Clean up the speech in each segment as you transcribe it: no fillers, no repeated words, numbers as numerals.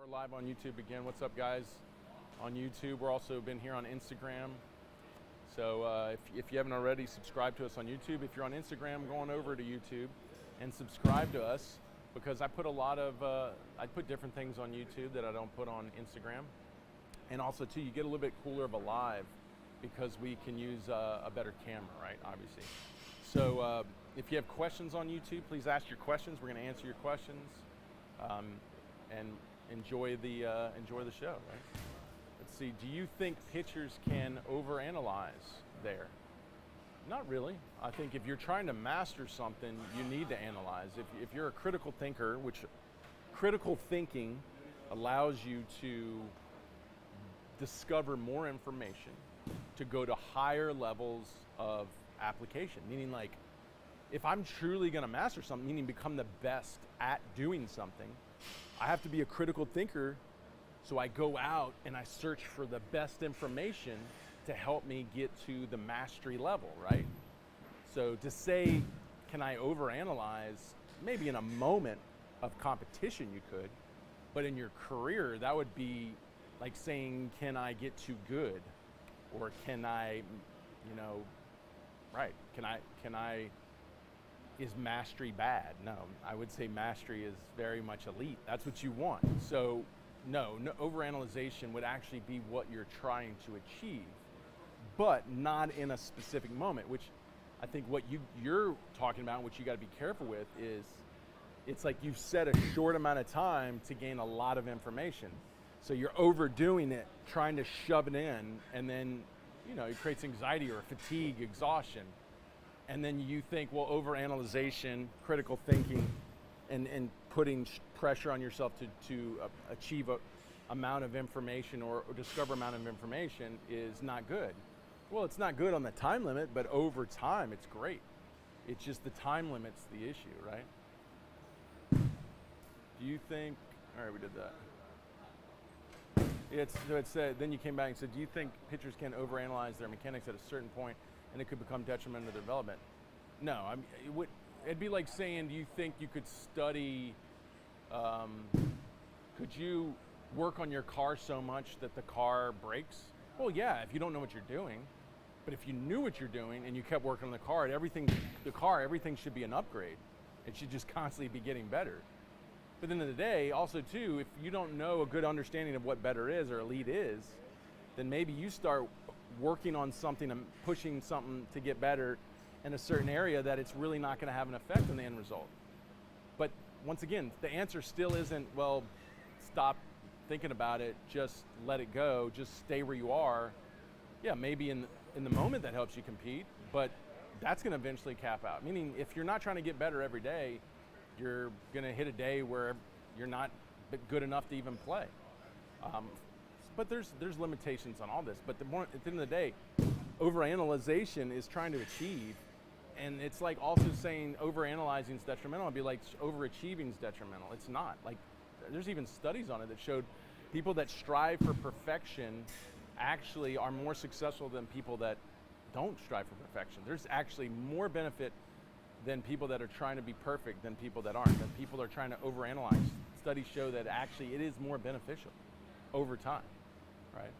We're live on YouTube again. What's up, guys? On YouTube, we're also been here on Instagram. So if you haven't already, subscribe to us on YouTube. If you're on Instagram, go on over to YouTube and subscribe to us, because I put I put different things on YouTube that I don't put on Instagram. And also too, you get a little bit cooler of a live because we can use a better camera, right? Obviously. So if you have questions on YouTube, please ask your questions. We're going to answer your questions and enjoy the show, right? Let's see. Do you think pitchers can overanalyze there? Not really. I think if you're trying to master something, you need to analyze. If you're a critical thinker, which critical thinking allows you to discover more information, to go to higher levels of application. Meaning, like, if I'm truly going to master something, meaning become the best at doing something, I have to be a critical thinker. So I go out and I search for the best information to help me get to the mastery level, right? So to say, can I overanalyze? Maybe in a moment of competition you could, but in your career, that would be like saying, can I get too good? Or can I, right, is mastery bad? No, I would say mastery is very much elite. That's what you want. So no overanalyzation would actually be what you're trying to achieve, but not in a specific moment, which I think what you're talking about, which you got to be careful with, is it's like you've set a short amount of time to gain a lot of information. So you're overdoing it, trying to shove it in, and then it creates anxiety or fatigue, exhaustion. And then you think, well, overanalyzation, critical thinking, and putting pressure on yourself to achieve a amount of information or discover amount of information is not good. Well, it's not good on the time limit, but over time, it's great. It's just the time limit's the issue, right? Do you think, all right, we did that. It said, then you came back and said, do you think pitchers can overanalyze their mechanics at a certain point and it could become detrimental to their development? No, it'd be like saying, do you think you could study, could you work on your car so much that the car breaks? Well, yeah, if you don't know what you're doing. But if you knew what you're doing and you kept working on the car, everything should be an upgrade. It should just constantly be getting better. But at the end of the day, also too, if you don't know a good understanding of what better is or elite is, then maybe you start working on something and pushing something to get better in a certain area that it's really not going to have an effect on the end result. But once again, the answer still isn't, well, stop thinking about it, just let it go, just stay where you are. Yeah, maybe in the moment that helps you compete, but that's going to eventually cap out. Meaning, if you're not trying to get better every day, you're going to hit a day where you're not good enough to even play. But there's limitations on all this. But at the end of the day, overanalyzation is trying to achieve, and it's like also saying overanalyzing is detrimental. It'd be like overachieving is detrimental. It's not. Like, there's even studies on it that showed people that strive for perfection actually are more successful than people that don't strive for perfection. There's actually more benefit than people that are trying to be perfect than people that aren't. Than people that are trying to overanalyze. Studies show that actually it is more beneficial over time, right?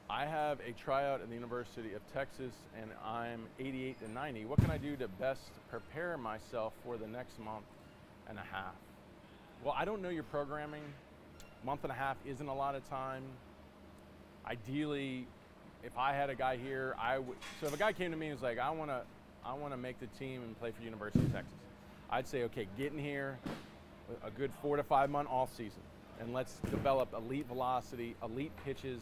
I have a tryout at the University of Texas and I'm 88 to 90. What can I do to best prepare myself for the next month and a half? Well, I don't know your programming. Month and a half isn't a lot of time. Ideally, if I had a guy here, so if a guy came to me and was like, I want to make the team and play for University of Texas, I'd say, okay, get in here, a good 4 to 5 month off season, and let's develop elite velocity, elite pitches,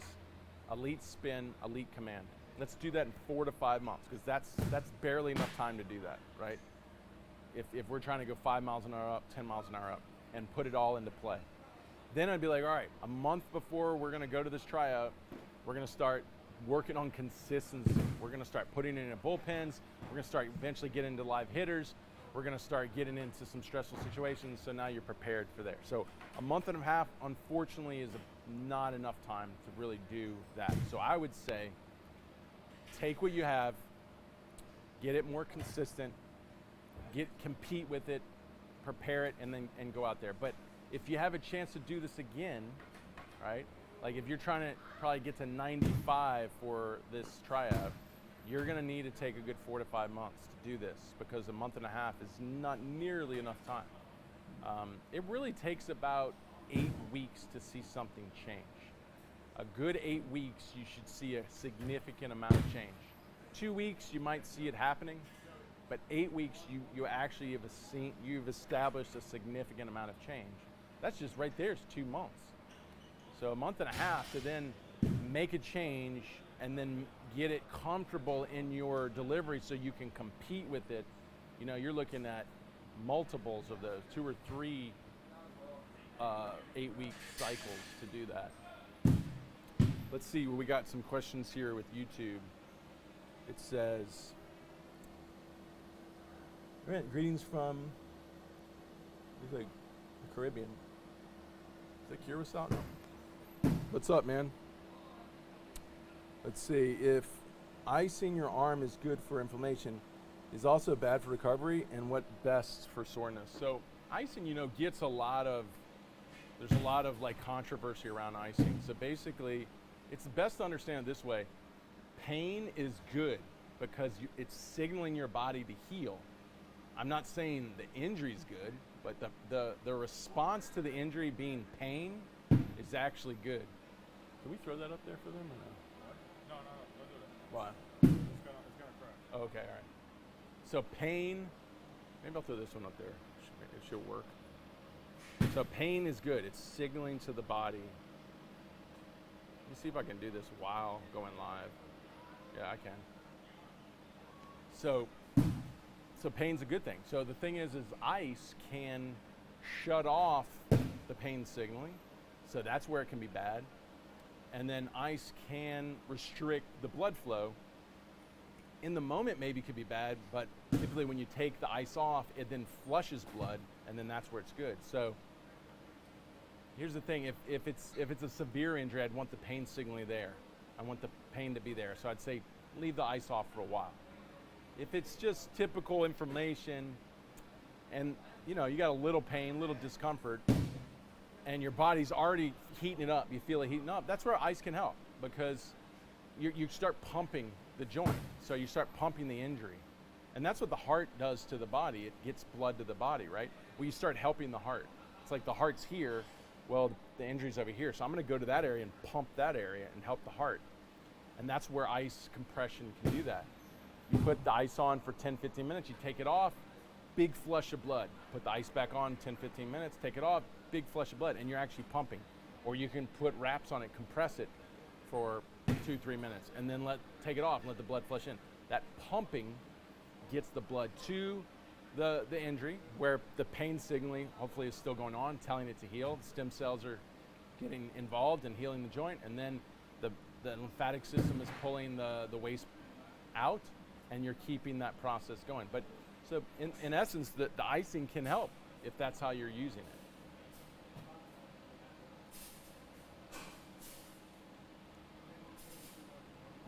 elite spin, elite command. Let's do that in 4 to 5 months, because that's barely enough time to do that, right? If we're trying to go 5 miles an hour up, 10 miles an hour up, and put it all into play. Then I'd be like, all right, a month before we're going to go to this tryout, we're going to start working on consistency. We're going to start putting it in bullpens. We're going to start eventually getting into live hitters. We're going to start getting into some stressful situations, so now you're prepared for there. So a month and a half, unfortunately, is not enough time to really do that. So I would say take what you have, get it more consistent, compete with it, prepare it, and go out there. But if you have a chance to do this again, right? Like if you're trying to probably get to 95 for this tryout, you're gonna need to take a good 4 to 5 months to do this, because a month and a half is not nearly enough time. It really takes about 8 weeks to see something change. A good 8 weeks, you should see a significant amount of change. 2 weeks, you might see it happening, but 8 weeks, you actually you've established a significant amount of change. That's just right there is 2 months. So a month and a half to then make a change and then get it comfortable in your delivery so you can compete with it. You know, you're looking at multiples of those, 2 or 3 8-week cycles to do that. Let's see, we got some questions here with YouTube. It says, greetings from, looks like the Caribbean. Is that Curacao? No. What's up, man? Let's see, if icing your arm is good for inflammation, is also bad for recovery, and what best for soreness? So icing, you know, gets there's a lot of like controversy around icing. So basically, it's best to understand it this way. Pain is good because it's signaling your body to heal. I'm not saying the injury is good, but the response to the injury being pain is actually good. Can we throw that up there for them or no? No, don't do that. Why? It's gonna crack. Oh, okay, all right. So pain, maybe I'll throw this one up there. It should work. So pain is good. It's signaling to the body. Let me see if I can do this while going live. Yeah, I can. So pain's a good thing. So the thing is ice can shut off the pain signaling. So that's where it can be bad. And then ice can restrict the blood flow. In the moment, maybe it could be bad, but typically when you take the ice off, it then flushes blood, and then that's where it's good. So here's the thing: if it's a severe injury, I'd want the pain signaling there. I want the pain to be there. So I'd say leave the ice off for a while. If it's just typical inflammation, and you know you got a little pain, little discomfort, and your body's already heating it up, you feel it heating up, that's where ice can help, because you start pumping the joint. So you start pumping the injury. And that's what the heart does to the body. It gets blood to the body, right? Well, you start helping the heart. It's like the heart's here, well, the injury's over here. So I'm gonna go to that area and pump that area and help the heart. And that's where ice compression can do that. You put the ice on for 10, 15 minutes, you take it off, big flush of blood. Put the ice back on 10, 15 minutes, take it off, big flush of blood, and you're actually pumping. Or you can put wraps on it, compress it for 2-3 minutes, and then take it off and let the blood flush in. That pumping gets the blood to the injury, where the pain signaling hopefully is still going on, telling it to heal. The stem cells are getting involved in healing the joint, and then the lymphatic system is pulling the waste out, and you're keeping that process going. But so in essence, the icing can help if that's how you're using it.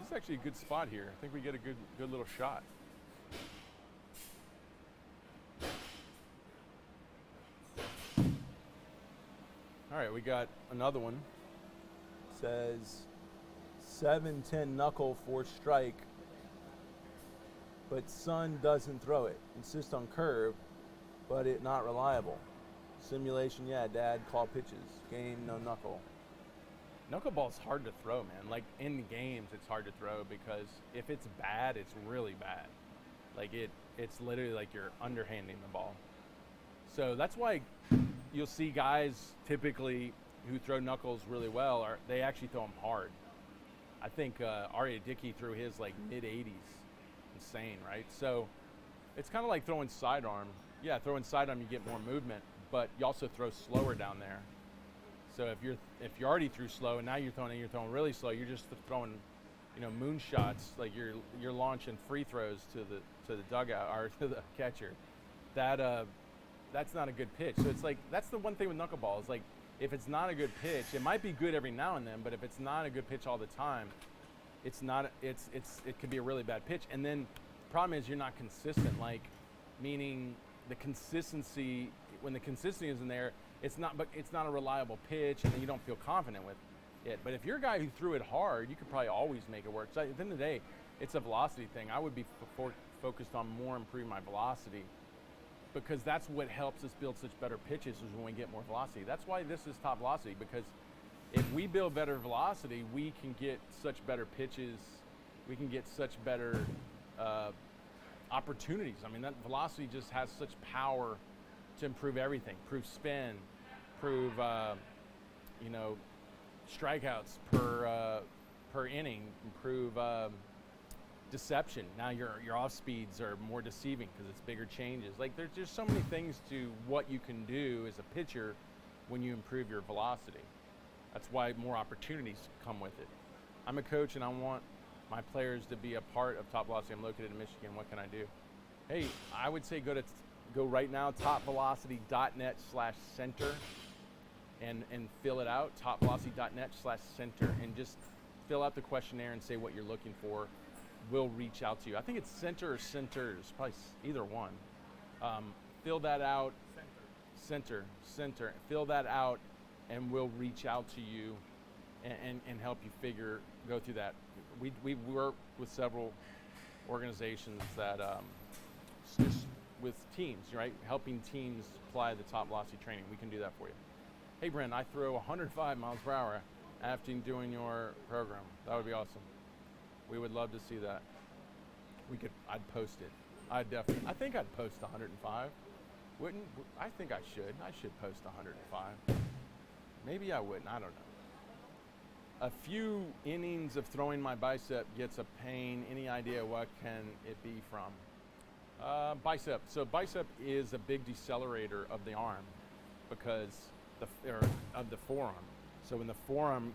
This is actually a good spot here. I think we get a good little shot. All right, we got another one. It says 7-10 knuckle for strike, but son doesn't throw it. Insist on curve, but it not reliable. Simulation, yeah, dad, call pitches. Game, no knuckle. Knuckleball's hard to throw, man. Like in games, it's hard to throw because if it's bad, it's really bad. Like it's literally like you're underhanding the ball. So that's why you'll see guys typically who throw knuckles really well, they actually throw them hard. I think Aria Dickey threw his like mid-80s. Insane, right? So it's kind of like throwing sidearm. Yeah, throwing sidearm, you get more movement, but you also throw slower down there. So if you already threw slow and now you're throwing really slow, you're just throwing, you know, moonshots, like you're launching free throws to the dugout or to the catcher. That's not a good pitch. So it's like that's the one thing with knuckleball is like if it's not a good pitch, it might be good every now and then, but if it's not a good pitch all the time, it could be a really bad pitch. And then the problem is you're not consistent, like meaning the consistency when the consistency isn't there, it's not a reliable pitch, and then you don't feel confident with it. But if you're a guy who threw it hard, you could probably always make it work. So at the end of the day, it's a velocity thing. I would be focused on more improving my velocity, because that's what helps us build such better pitches is when we get more velocity. That's why this is top velocity, because if we build better velocity, we can get such better pitches, we can get such better opportunities. I mean, that velocity just has such power to improve everything, improve spin, improve strikeouts per inning, improve deception. Now your off speeds are more deceiving because it's bigger changes. Like, there's just so many things to what you can do as a pitcher when you improve your velocity. That's why more opportunities come with it. I'm a coach and I want my players to be a part of Top Velocity. I'm located in Michigan. What can I do? Hey, I would say go right now, topvelocity.net/center and fill it out, topvelocity.net/center, and just fill out the questionnaire and say what you're looking for. We'll reach out to you. I think it's center or centers, probably either one. Fill that out. Center. Fill that out, and we'll reach out to you and help you go through that. We work with several organizations that just with teams, right? Helping teams apply the top velocity training. We can do that for you. Hey, Brent, I throw 105 miles per hour after doing your program. That would be awesome. We would love to see that. I'd post it. I think I'd post 105. I think I should. I should post 105. Maybe I wouldn't. I don't know. A few innings of throwing my bicep gets a pain. Any idea what can it be from? Bicep. So bicep is a big decelerator of the arm because of the forearm. So when the forearm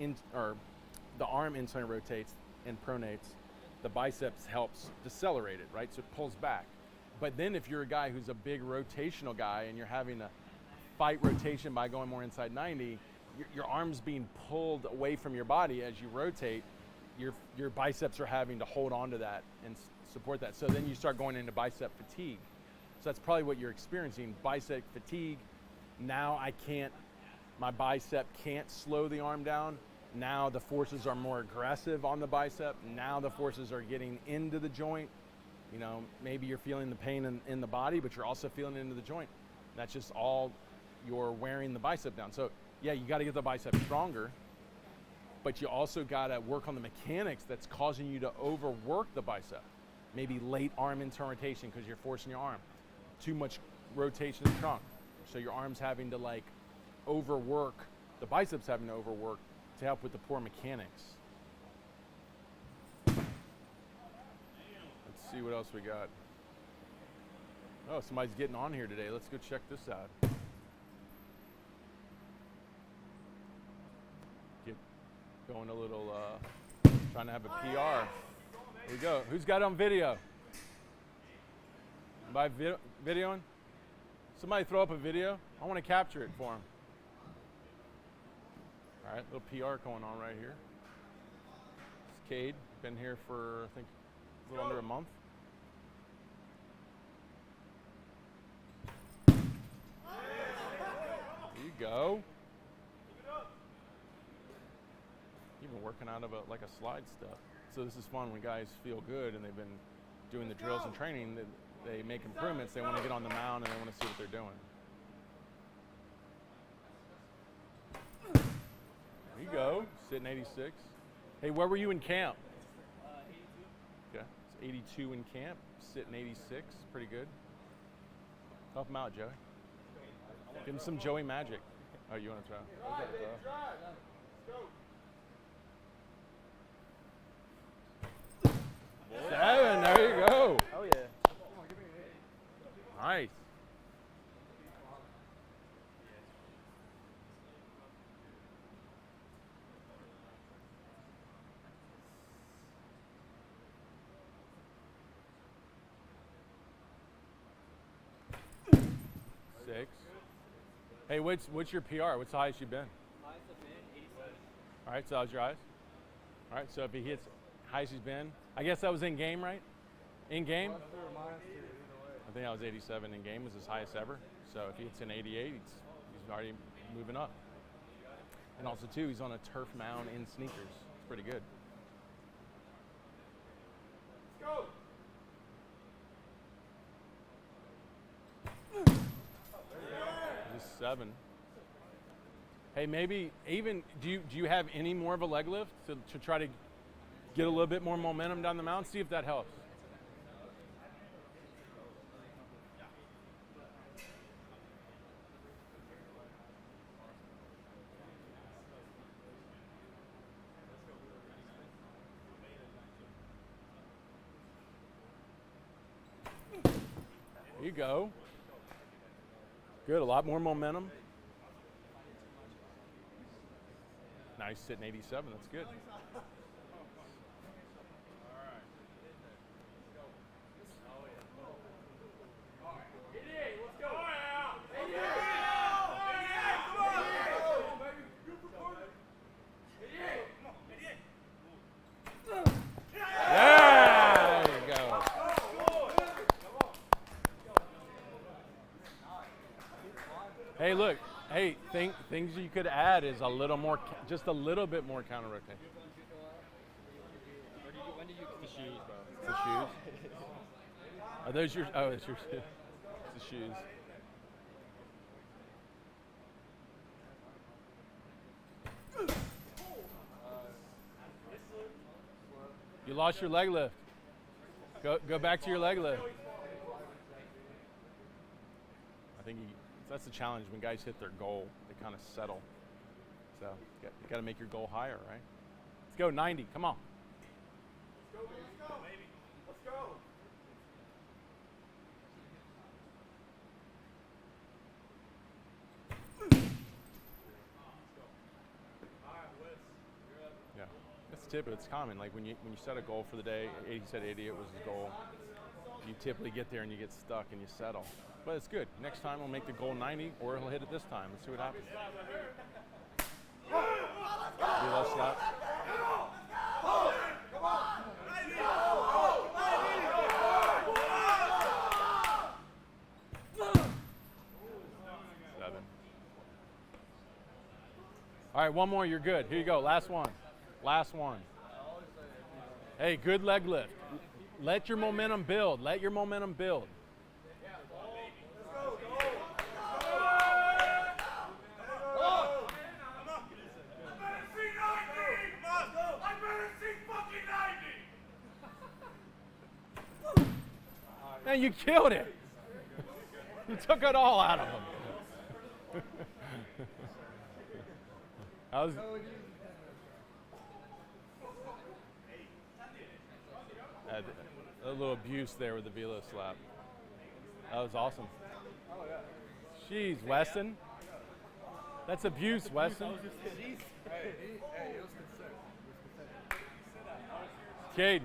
the arm inside rotates and pronates, the biceps helps decelerate it, right? So it pulls back. But then if you're a guy who's a big rotational guy and you're having to fight rotation by going more inside 90, your arm's being pulled away from your body as you rotate. Your biceps are having to hold on to that and support that. So then you start going into bicep fatigue. So that's probably what you're experiencing, bicep fatigue. Now my bicep can't slow the arm down. Now the forces are more aggressive on the bicep. Now the forces are getting into the joint. Maybe you're feeling the pain in the body, but you're also feeling it into the joint. That's just all you're wearing the bicep down. So yeah, you got to get the bicep stronger, but you also got to work on the mechanics that's causing you to overwork the bicep. Maybe late arm into rotation because you're forcing your arm. Too much rotation in the trunk. So your arm's having to overwork, the biceps having to overwork to help with the poor mechanics. Let's see what else we got. Oh, somebody's getting on here today. Let's go check this out. Going a little, trying to have a PR. Here we go. Who's got it on video? By videoing? Somebody throw up a video. I want to capture it for them. All right, little PR going on right here. It's Cade. Been here for, I think, a little under a month. There you go. You've been working out of a slide step. So this is fun when guys feel good and they've been doing the drills and training. They make improvements. They want to get on the mound and they want to see what they're doing. There you go, sitting 86. Hey, where were you in camp? 82. Okay, it's 82 in camp, sitting 86. Pretty good. Help him out, Joey. Give him some Joey magic. Oh, you want to try? Seven, there you go. Oh yeah. Nice. Six. Hey, what's your PR? What's the highest you've been? Highest I've been 87. All right, so how's your eyes? All right, so if he hits highest he's been, I guess that was in game, right? In game? I think that was 87 in game, was his highest ever. So if he hits an 88, he's already moving up. And also too, he's on a turf mound in sneakers. It's pretty good. Let's go. Just 7. Hey, maybe even, do you have any more of a leg lift to try to get a little bit more momentum down the mound? See if that helps. There you go. Good, a lot more momentum. Nice, sitting 87, that's good. Hey, look. Hey, things you could add is a little more, just a little bit more counter rotation. When did you the shoes, bro? The shoes. Are those your? Oh, it's your shoes. It's the shoes. You lost your leg lift. Go back to your leg lift. I think that's the challenge when guys hit their goal, they kind of settle. So you got to make your goal higher, right? Let's go 90. Come on. Let's go, baby. Let's go. Yeah, that's the tip. It's common. Like when you set a goal for the day, he said 88 was his goal. You typically get there and you get stuck and you settle. But it's good. Next time we'll make the goal 90, or he'll hit it this time. Let's see what happens. Velo slap. Seven. All right, one more. You're good. Here you go. Last one. Last one. Hey, good leg lift. Let your momentum build. Let your momentum build. Man, you killed it. You took it all out of him. A little abuse there with the velo slap. That was awesome. Jeez, Weston. That's abuse, Weston. Caden.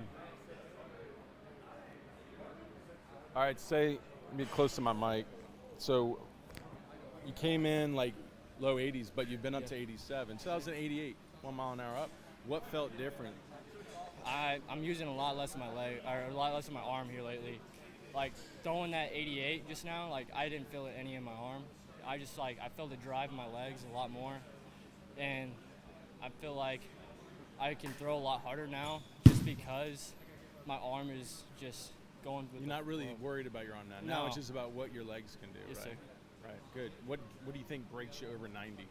All right, be close to my mic. So you came in like low 80s, but you've been up to 87. So that was an 88, 1 mile an hour up. What felt different? I'm using a lot less of my leg, or a lot less of my arm here lately. Like throwing that 88 just now, like I didn't feel it any in my arm. I felt the drive in my legs a lot more, and I feel like I can throw a lot harder now just because my arm is just going with. You're not really worried about your arm now. Now No. it's just about what your legs can do, Yes, right? sir. Right. Good. What do you think breaks you over 90?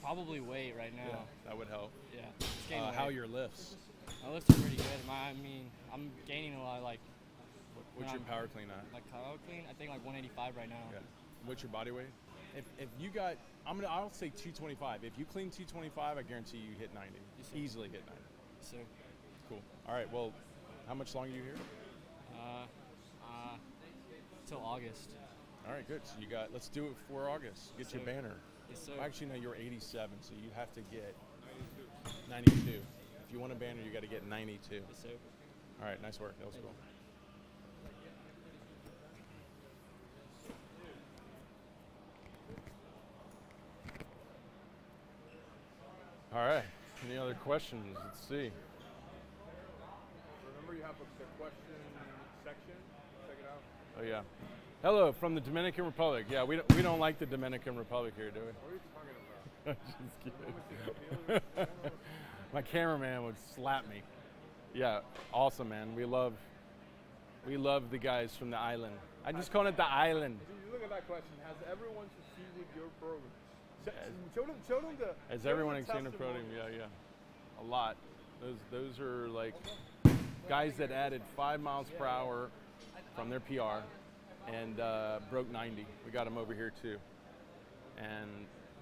Probably weight right now. Yeah, that would help. Yeah. Just gaining weight. How are your lifts? My lifts are pretty good. I'm gaining a lot. Like What's your power clean at? like power clean, I think like 185 right now. Yeah. What's your body weight? If you got, I'll say 225. If you clean 225, I guarantee you hit 90. Yes, sir. Easily hit 90. Yes, sir. Cool. All right. Well, how much longer are you here? Till August. All right. Good. So you got. Let's do it for August. Get Yes, your sir. banner. Yes, sir. Actually, no. You're 87, so you have to get 92. If you want a banner, you got to get 92. Yes, sir. All right. Nice work. That was cool. All right. Any other questions? Let's see. Remember, you have the question section. Check it out. Oh yeah. Hello from the Dominican Republic. Yeah, we don't like the Dominican Republic here, do we? What are you talking about? Just kidding. My cameraman would slap me. Yeah, awesome, man. We love the guys from the island. I just call it the island. You look at that question. Has everyone succeeded your program? Show them the. Has show everyone them the extended program? testimonials. Yeah. A lot. Those are like guys that added 5 miles per hour from their PR and broke 90. We got them over here too. And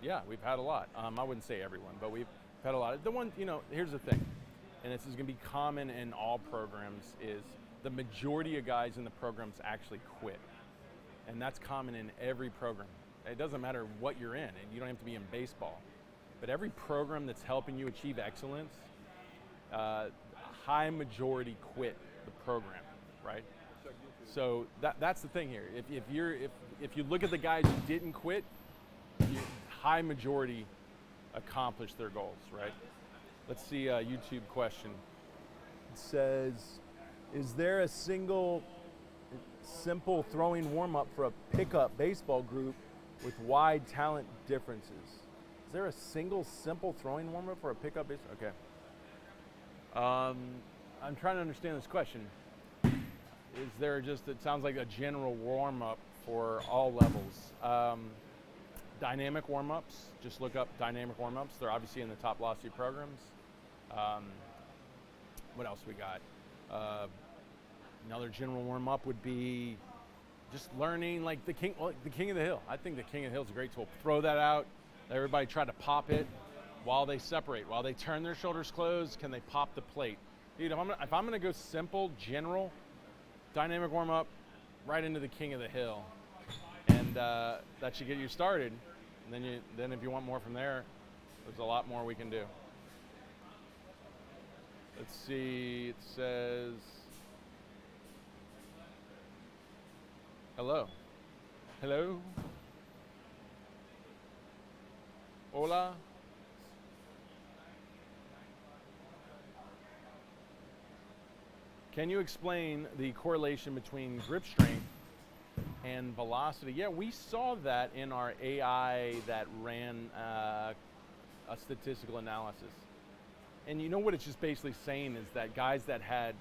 yeah, we've had a lot. I wouldn't say everyone, but we've had a lot. The one, here's the thing, and this is going to be common in all programs, is the majority of guys in the programs actually quit. And that's common in every program. It doesn't matter what you're in, and you don't have to be in baseball. But every program that's helping you achieve excellence, high majority quit the program, right? So that's the thing here. If you look at the guys who didn't quit, high majority accomplished their goals, right? Let's see a YouTube question. It says, is there a simple throwing warm-up for a pickup baseball group with wide talent differences? Is there a simple throwing warm-up for a pickup baseball? Okay. I'm trying to understand this question. Is there it sounds like a general warm-up for all levels. Dynamic warm-ups, just look up dynamic warm-ups. They're obviously in the TopVelocity programs. What else we got? Another general warm-up would be just learning like the king of the hill. I think the king of the hill is a great tool. Throw that out. Everybody try to pop it while they separate. While they turn their shoulders closed, can they pop the plate? Dude, if I'm gonna go simple, general, dynamic warm-up, right into the king of the hill. And that should get you started. And then if you want more from there, there's a lot more we can do. Let's see, it says, hello. Hello? Hola? Can you explain the correlation between grip strength and velocity? Yeah, we saw that in our AI that ran a statistical analysis. And you know what it's just basically saying is that guys that had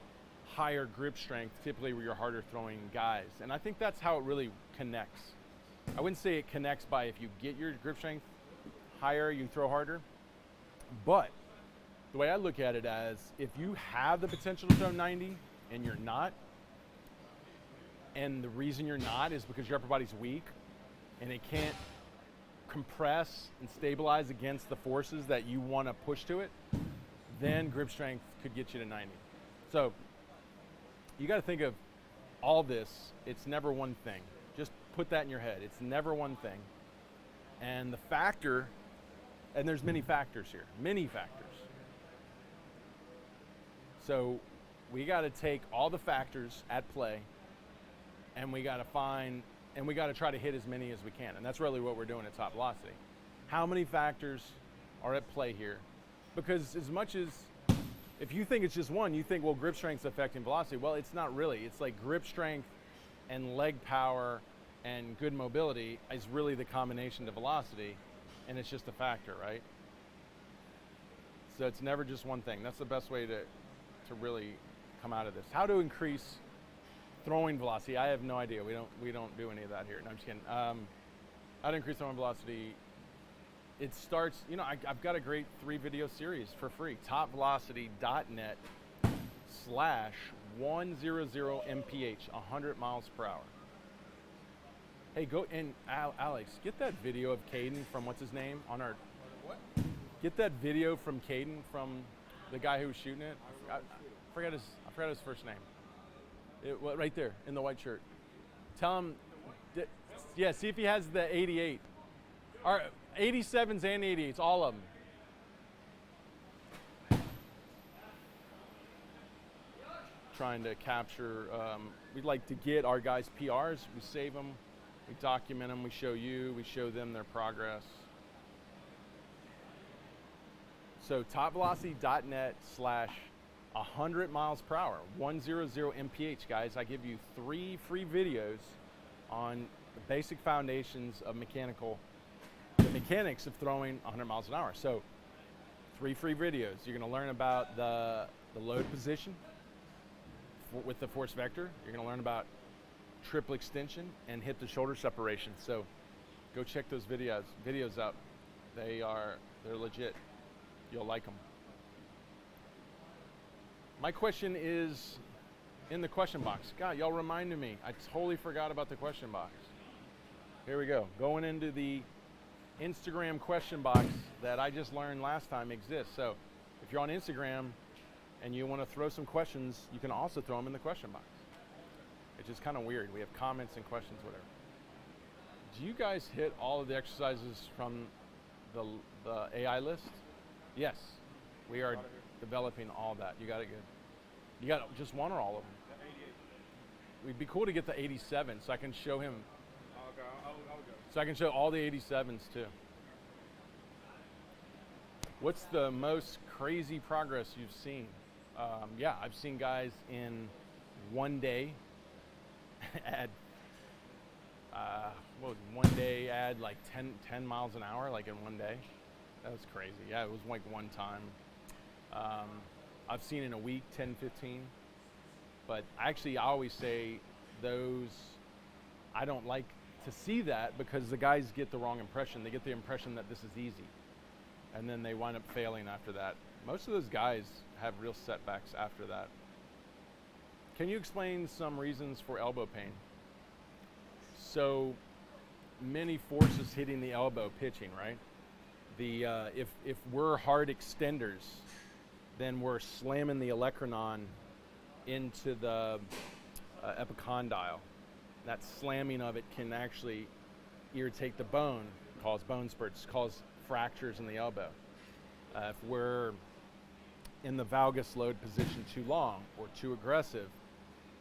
higher grip strength typically were your harder throwing guys. And I think that's how it really connects. I wouldn't say it connects by if you get your grip strength higher, you throw harder. But the way I look at it as, if you have the potential to throw 90 and you're not, and the reason you're not is because your upper body's weak and it can't compress and stabilize against the forces that you want to push to it, then grip strength could get you to 90. So you got to think of all this. It's never one thing. Just put that in your head. It's never one thing. And the factor, and there's many factors here, many factors. So we got to take all the factors at play, and we got to find, and we got to try to hit as many as we can. And that's really what we're doing at TopVelocity. How many factors are at play here? Because as much as, if you think it's just one, you think, well, grip strength's affecting velocity. Well, it's not really. It's like grip strength and leg power and good mobility is really the combination to velocity, and it's just a factor, right? So it's never just one thing. That's the best way to really come out of this. How to increase throwing velocity? I have no idea. We don't do any of that here. No, I'm just kidding. How to increase throwing velocity? It starts, I've got a great 3-video series for free. TopVelocity.net/100 100 miles per hour. Hey, go and Alex, get that video of Caden from what's his name on our. What? Get that video from Caden, from the guy who was shooting it. I forgot his first name. Right there in the white shirt. Tell him, yeah. See if he has the 88. Or 87s and 88s, all of them. Trying to capture. We'd like to get our guys' PRs. We save them. We document them. We show you. We show them their progress. So TopVelocity.net/100 100 miles per hour, 100 mph, guys. I give you 3 free videos on the basic foundations of the mechanics of throwing 100 miles an hour. So 3 free videos. You're gonna learn about the load position with the force vector. You're gonna learn about triple extension and hip to shoulder separation. So go check those videos out. They're legit. You'll like them. My question is in the question box. God, y'all reminded me. I totally forgot about the question box. Here we go. Going into the Instagram question box that I just learned last time exists. So if you're on Instagram and you want to throw some questions, you can also throw them in the question box. It's just kind of weird. We have comments and questions, whatever. Do you guys hit all of the exercises from the AI list? Yes, we are developing all that. You got it good. You got just one or all of them? It'd be cool to get the 87 so I can show him. I'll go. So I can show all the 87s too. What's the most crazy progress you've seen? Yeah, I've seen guys in one day add, one day add like 10 miles an hour, like in one day. That was crazy. Yeah, it was like one time. I've seen in a week 10, 15. But actually, I always say those, I don't like to see that because the guys get the wrong impression. They get the impression that this is easy. And then they wind up failing after that. Most of those guys have real setbacks after that. Can you explain some reasons for elbow pain? So many forces hitting the elbow pitching, right? If we're hard extenders, then we're slamming the olecranon into the epicondyle. That slamming of it can actually irritate the bone, cause bone spurts, cause fractures in the elbow. If we're in the valgus load position too long or too aggressive,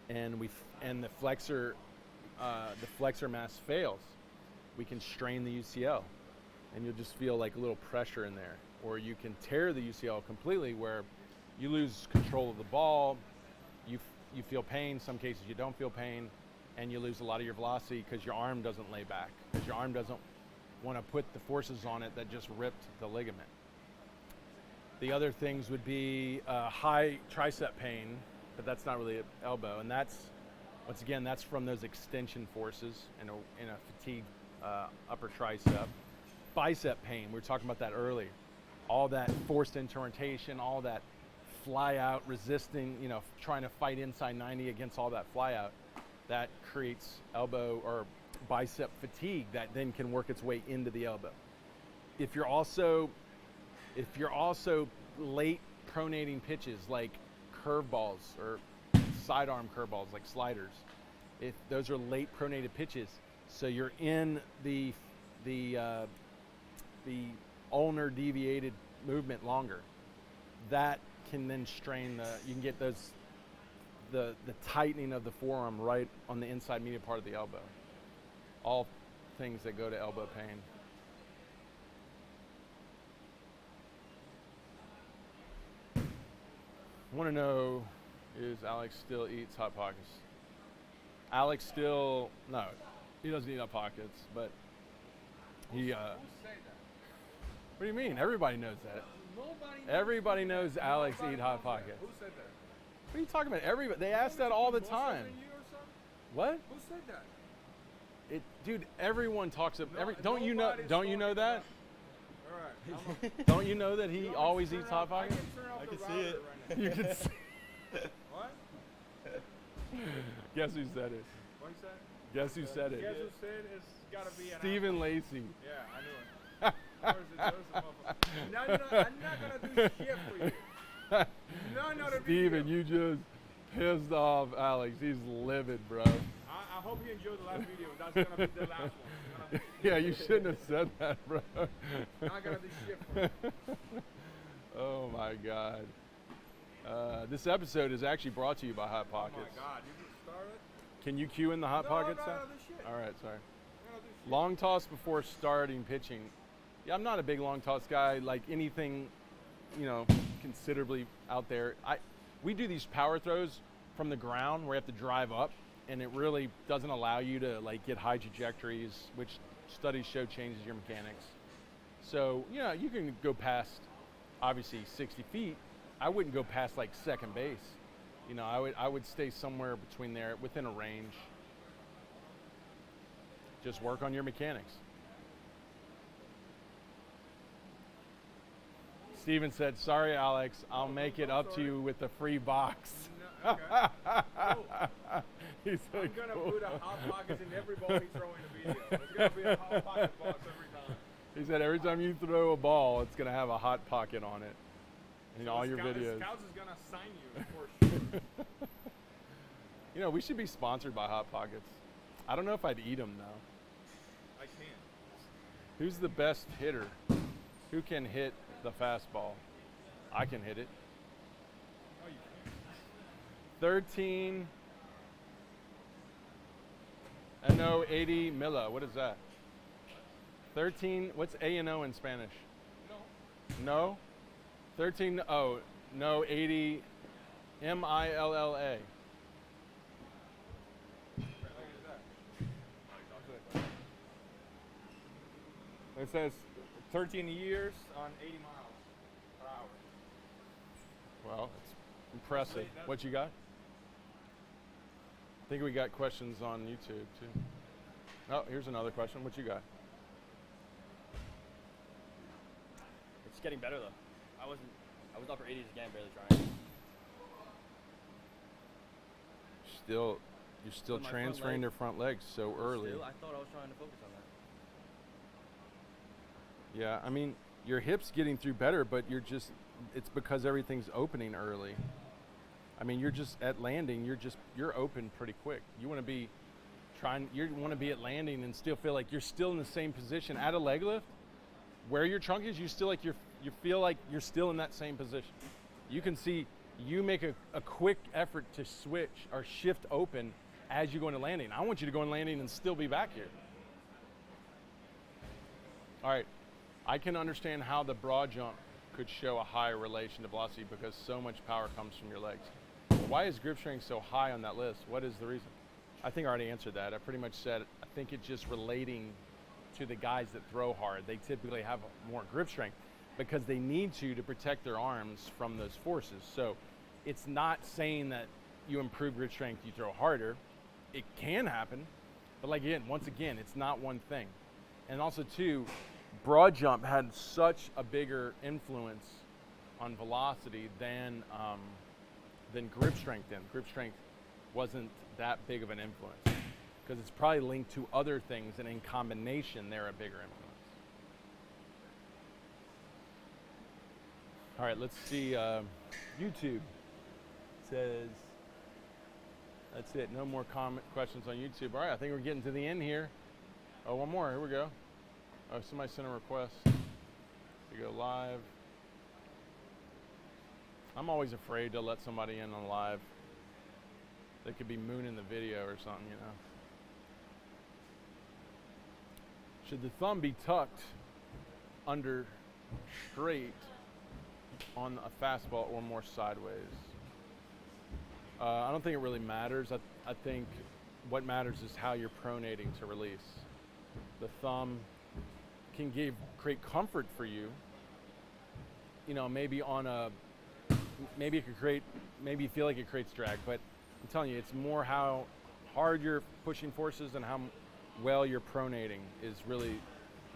and the flexor mass fails, we can strain the UCL, and you'll just feel like a little pressure in there. Or you can tear the UCL completely, where you lose control of the ball. You feel pain. Some cases you don't feel pain, and you lose a lot of your velocity because your arm doesn't lay back, because your arm doesn't want to put the forces on it that just ripped the ligament. The other things would be high tricep pain, but that's not really an elbow, and that's, once again, that's from those extension forces in a fatigued upper tricep. Bicep pain, we were talking about that earlier. All that forced instrumentation, all that fly out, resisting, trying to fight inside 90 against all that fly out, that creates elbow or bicep fatigue that then can work its way into the elbow. If you're also late pronating pitches like curveballs or sidearm curveballs like sliders, if those are late pronated pitches, so you're in the ulnar deviated movement longer, that can then strain you can get the tightening of the forearm right on the inside medial part of the elbow. All things that go to elbow pain. I want to know, is Alex still eats Hot Pockets? Alex still, no, he doesn't eat Hot Pockets, but he, Who said that? what do you mean? Everybody knows that. Nobody. Everybody knows Alex eat Hot Pockets. Who said that? What are you talking about? Everybody, they ask that all the More time. than you or something? What? Who said that? Dude, everyone talks about, No, don't you know nobody's that? All right. Don't you know that he always eats Hot I Pockets? can turn off I the can see router it. right now. You can see. What? Guess who said it? What you said? Guess who said Guess it? who said it's gotta be an Stephen Lacey. Yeah, I knew it. Where's the motherfucker? Now, I'm not gonna do shit for you. None of the Steven, video. you just pissed off Alex. He's livid, bro. I hope you enjoyed the last video. That's gonna be the last one. Yeah, you shouldn't have said that, bro. Not gonna do shit for you. Oh my God. This episode is actually brought to you by Hot Oh Pockets. my God, you can start it? Can you cue in the Hot No, Pockets no, sound? no, do shit. All right, sorry. I'm gonna do shit. Long toss before starting pitching. Yeah, I'm not a big long toss guy. Like anything, considerably out there. we do these power throws from the ground where you have to drive up, and it really doesn't allow you to like get high trajectories, which studies show changes your mechanics. So, you know, you can go past, obviously 60 feet. I wouldn't go past like second base. You know, I would stay somewhere between there, within a range. Just work on your mechanics. Steven said, sorry, Alex, I'll make it up to you with the free box. No, okay. Cool. He said, I'm gonna cool. put a hot pocket in every ball he throw in the video. It's gonna be a hot pocket box every time. He said every time you throw a ball, it's gonna have a hot pocket on it in So all your Scouts videos. Scouts is gonna sign you for sure. You know, we should be sponsored by Hot Pockets. I don't know if I'd eat them though. I can't. Who's the best hitter? Who can hit the fastball? I can hit it. Oh, you can't. 13 ANO 80 Milla. What is that? 13. What's A and O in Spanish? No. No? 13. Oh, no, 80 MILLA. It says 13 years on 80 miles per hour. Well, it's impressive. What you got? I think we got questions on YouTube too. Oh, here's another question. What you got? It's getting better though. I was upper 80s again, barely trying. You're still With my front transferring leg. their front legs so early. Still, I thought I was trying to focus on that. Yeah, I mean, your hip's getting through better, but it's because everything's opening early. I mean, you're just at landing, you're open pretty quick. You want to be at landing and still feel like you're still in the same position at a leg lift. Where your trunk is, you feel like you're still in that same position. You can see you make a quick effort to switch or shift open as you go into landing. I want you to go in landing and still be back here. All right, I can understand how the broad jump could show a higher relation to velocity because so much power comes from your legs. Why is grip strength so high on that list? What is the reason? I think I already answered that. I pretty much said, I think it's just relating to the guys that throw hard. They typically have more grip strength because they need to protect their arms from those forces. So it's not saying that you improve grip strength, you throw harder. It can happen, but like once again, it's not one thing. And also too, broad jump had such a bigger influence on velocity than grip strength did. Grip strength wasn't that big of an influence because it's probably linked to other things, and in combination, they're a bigger influence. All right, let's see. YouTube says, that's it. No more questions on YouTube. All right, I think we're getting to the end here. Oh, one more. Here we go. Oh, somebody sent a request to go live. I'm always afraid to let somebody in on live. They could be mooning the video or something, you know. Should the thumb be tucked under straight on a fastball or more sideways? I don't think it really matters. I think what matters is how you're pronating to release. The thumb can create comfort for you. You know, maybe maybe you feel like it creates drag, but I'm telling you, it's more how hard you're pushing forces and how well you're pronating is really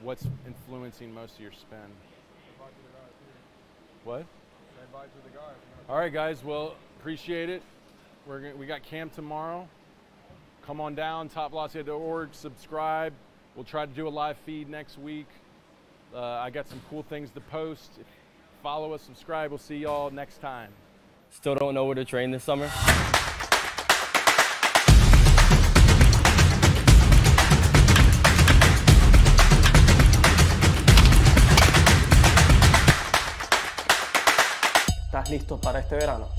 what's influencing most of your spin. What? All right, guys. Well, appreciate it. We got camp tomorrow. Come on down, TopVelocity.org. Subscribe. We'll try to do a live feed next week. I got some cool things to post. Follow us, subscribe. We'll see y'all next time. Still don't know where to train this summer? ¿Estás listo para este verano?